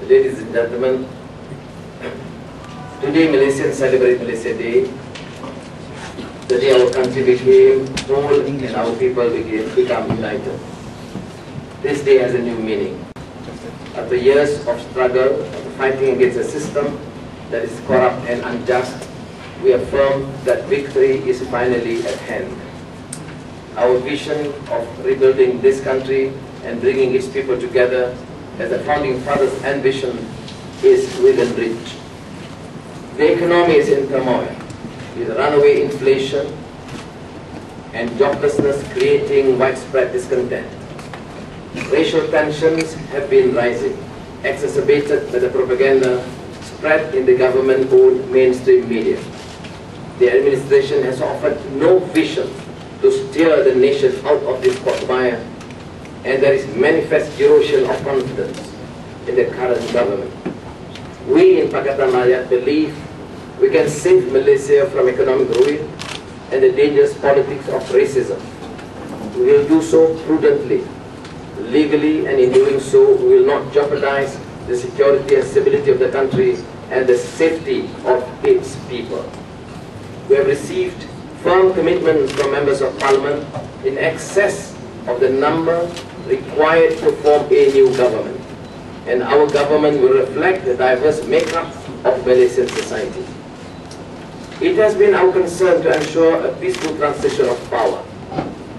Ladies and gentlemen, today Malaysians celebrate Malaysia Day, the day our country became whole and our people become united. This day has a new meaning. After years of struggle, fighting against a system that is corrupt and unjust, we affirm that victory is finally at hand. Our vision of rebuilding this country and bringing its people together as the founding fathers' ambition is within reach. The economy is in turmoil, with runaway inflation and joblessness creating widespread discontent. Racial tensions have been rising, exacerbated by the propaganda spread in the government-owned mainstream media. The administration has offered no vision to steer the nation out of this quagmire, and there is manifest erosion of confidence in the current government. We in Pakatan Rakyat believe we can save Malaysia from economic ruin and the dangerous politics of racism. We will do so prudently, legally, and in doing so, we will not jeopardize the security and stability of the country and the safety of its people. We have received firm commitments from members of Parliament in excess of the number required to form a new government, and our government will reflect the diverse makeup of Malaysian society. It has been our concern to ensure a peaceful transition of power.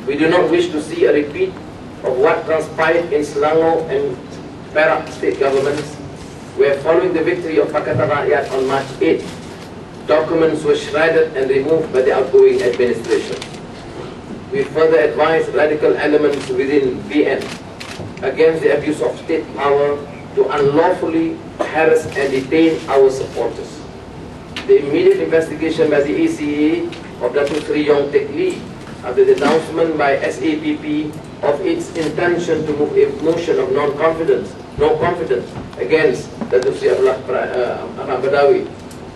We do not wish to see a repeat of what transpired in Selangor and Perak state governments, where following the victory of Pakatan Rakyat on March 8, documents were shredded and removed by the outgoing administration. We further advise radical elements within BN against the abuse of state power to unlawfully harass and detain our supporters. The immediate investigation by the ACA of Datuk Sri Yong Teck Lee after the announcement by SAPP of its intention to move a motion of no confidence against Datuk Sri Anwar Ibrahim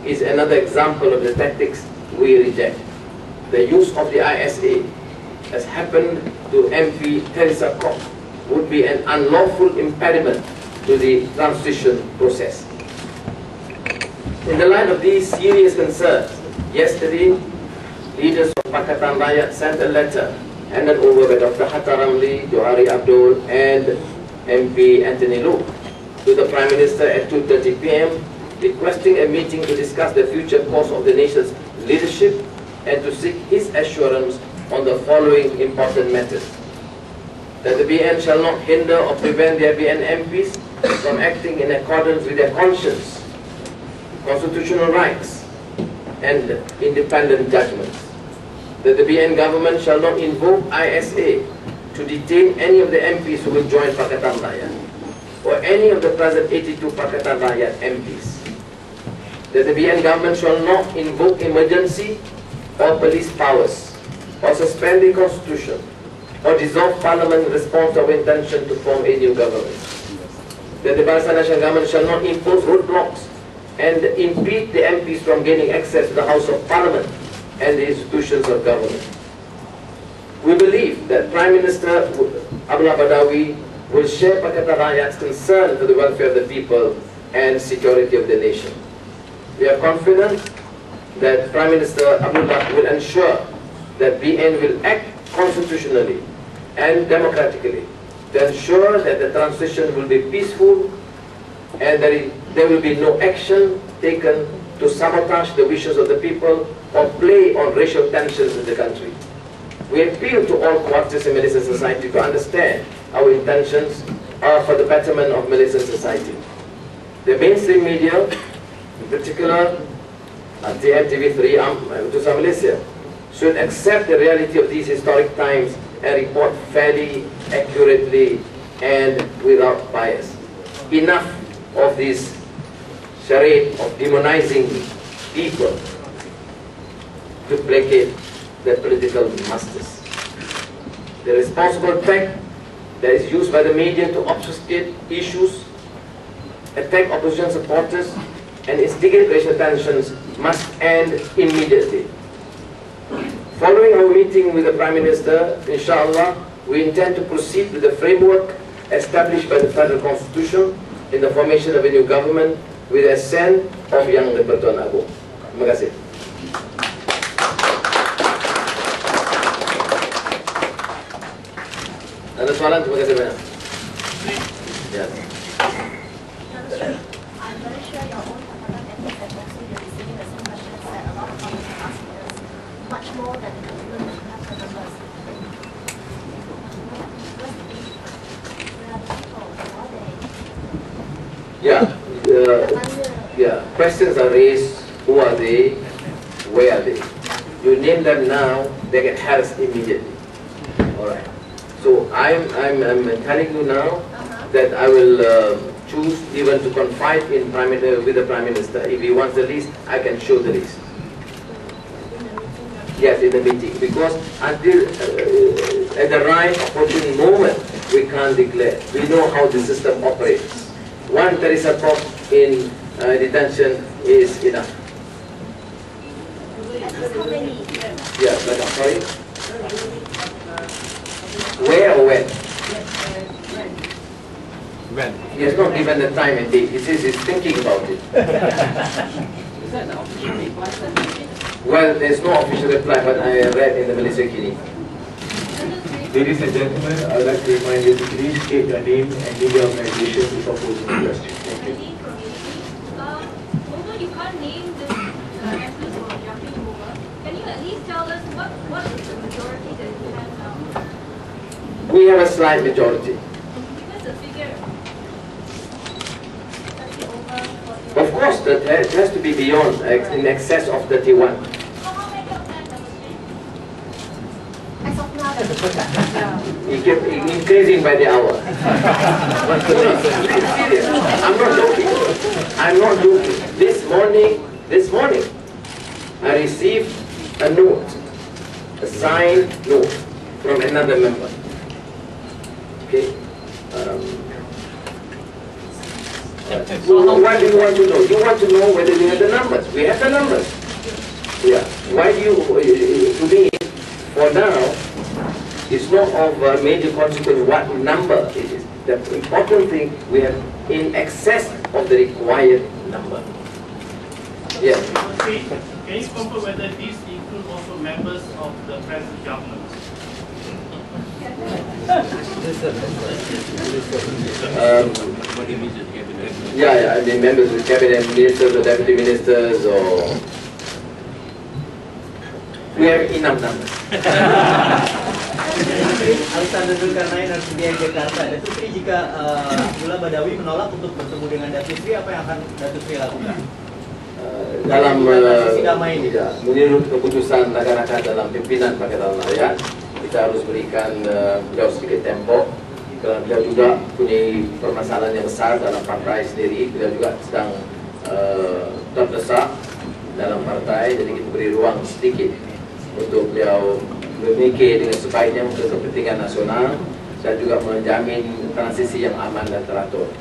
is another example of the tactics we reject. The use of the ISA, as happened to MP Teresa Kok, would be an unlawful impediment to the transition process. In the light of these serious concerns, yesterday, leaders of Pakatan Rakyat sent a letter handed over by Dr. Hatta Ramli, Johari Abdul, and MP Anthony Luke to the Prime Minister at 2:30 p.m. requesting a meeting to discuss the future course of the nation's leadership and to seek his assurance on the following important matters: that the BN shall not hinder or prevent their BN MPs from acting in accordance with their conscience, constitutional rights, and independent judgments; that the BN government shall not invoke ISA to detain any of the MPs who will join Pakatan Rakyat, or any of the present 82 Pakatan Rakyat MPs; that the BN government shall not invoke emergency or police powers, or suspend the constitution, or dissolve parliament in response to our intention to form a new government; that the Barisan Nasional government shall not impose roadblocks and impede the MPs from gaining access to the House of Parliament and the institutions of government. We believe that Prime Minister Abdullah Badawi will share Pakatan Rakyat's concern for the welfare of the people and security of the nation. We are confident that Prime Minister Abdullah will ensure that BN will act constitutionally and democratically to ensure that the transition will be peaceful and that there will be no action taken to sabotage the wishes of the people or play on racial tensions in the country. We appeal to all quarters in Malaysian society to understand our intentions are for the betterment of Malaysian society. The mainstream media, in particular TM, TV3, Utusan Malaysia, should accept the reality of these historic times and report fairly, accurately, and without bias. Enough of this charade of demonizing people to placate the political masters. The responsible tact that is used by the media to obfuscate issues, attack opposition supporters, and instigate racial tensions must end immediately. Following our meeting with the Prime Minister, inshallah, we intend to proceed with the framework established by the Federal Constitution in the formation of a new government with the assent of Yang di-Pertuan Agong. Terima kasih. Ada soalan? Terima kasih banyak. Ya. I'm very sure your own Pakatan ethnic and also you're receiving the same questions that a lot of people are asking us, much more than the government should have the numbers. Yeah. Questions are raised. Who are they? Where are they? You name them now, they get harassed immediately. All right. So I'm telling you now that I will choose even to confide in with the Prime Minister. If he wants the list, I can show the list. Yes, in the meeting. Because until at the right opportune moment, we can't declare. We know how the system operates. One Teresa Pop in detention is enough. How many? Yeah, but I'm sorry. Where or when? When? He has not given the time and date. He says he's thinking about it. Well, there's no official reply, but I read in the Malaysia Kini. Ladies and gentlemen, I would like to remind you to please state your name and media organization before posing the question. Thank you. Although you can't name this actors who are jumping over, can you at least tell us what is the majority that you have now? We have a slight majority. Give us a figure. Of course, that it has to be beyond, in excess of 31. So how many of them have As of now, He kept increasing by the hour. I'm not joking. I'm not joking. This morning, I received a note, a signed note from another member. Okay. What do you want to know? You want to know whether we have the numbers. We have the numbers. Yeah. Why do you, to me, for now, it's not of major consequence what number it is. The important thing, we have in excess of the required number. Yes. Can you confirm whether these include also members of the present government? Yeah, I mean members of the cabinet, ministers or deputy ministers, or we have enough numbers. Alexander Zulkarnain Arsudia Jakarta. Datuk Sri, jika Abdullah Badawi menolak untuk bertemu dengan Datuk Sri, apa yang akan Datuk Sri lakukan? Dalam menurut keputusan rakan-rakan dalam pimpinan Pakatan Rakyat, kita harus berikan beliau sedikit tempo. Kerana beliau juga punya permasalahan yang besar dalam partai sendiri. Beliau juga sedang terdesak dalam partai, jadi kita beri ruang sedikit untuk beliau berfikir dengan sebaiknya untuk kepentingan nasional dan juga menjamin transisi yang aman dan teratur.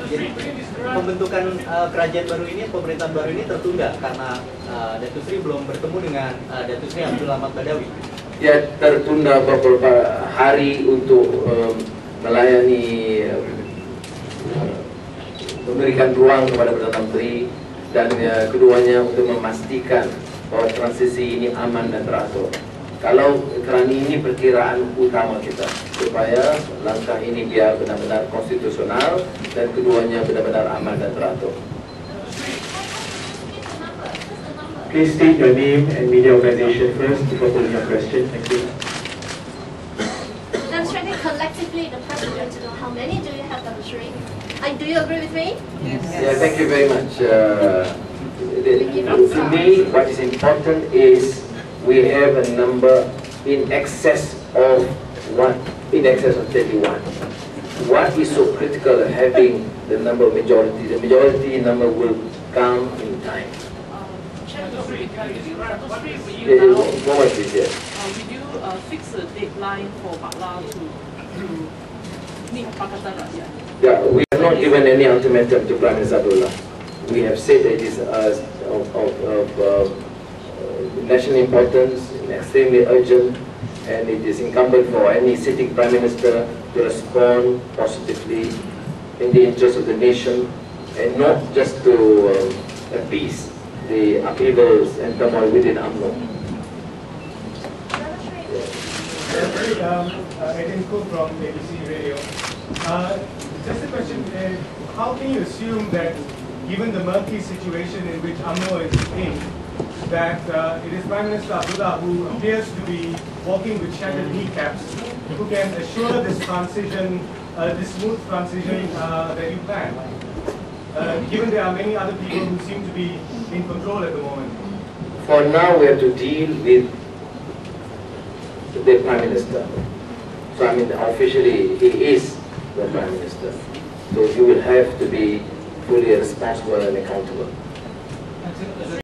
Jadi, pembentukan kerajaan baru ini, pemerintahan baru ini tertunda karena Datuk Sri belum bertemu dengan Datuk Sri Abdul Ahmad Badawi. Ya, tertunda beberapa hari untuk melayani, memberikan ruang kepada Perdana Menteri dan keduanya untuk memastikan bahwa transisi ini aman dan teratur. Kalau kerana ini perkiraan utama kita, supaya langkah ini biar benar-benar konstitusional dan keduanya benar-benar aman dan teratur. Please state your name and media organization first before posing your question. Thank you. demonstrating collectively the president to know how many do you have, Dr. Sri? Do you agree with me? Yes. Yeah, thank you very much. To me, what is important is we have a number in excess of 31. What is so critical having the number of majority? The majority number will come in time. Will you fix a deadline for Bakla to meet Pakatan Rakyat? Yeah, we have not given any ultimatum to Prime Minister Abdullah. We have said that it is of national importance, extremely urgent, and it is incumbent for any sitting Prime Minister to respond positively in the interest of the nation and not just to appease the upheavals and turmoil within UMNO. Edin Cook from ABC Radio. Just a question, how can you assume that given the murky situation in which UMNO is in, that it is Prime Minister Abdullah who appears to be walking with shattered kneecaps, who can assure this transition, this smooth transition that you plan, given there are many other people who seem to be in control at the moment? For now, we have to deal with the Prime Minister. So I mean, officially, he is the Prime Minister. So you will have to be fully responsible and accountable.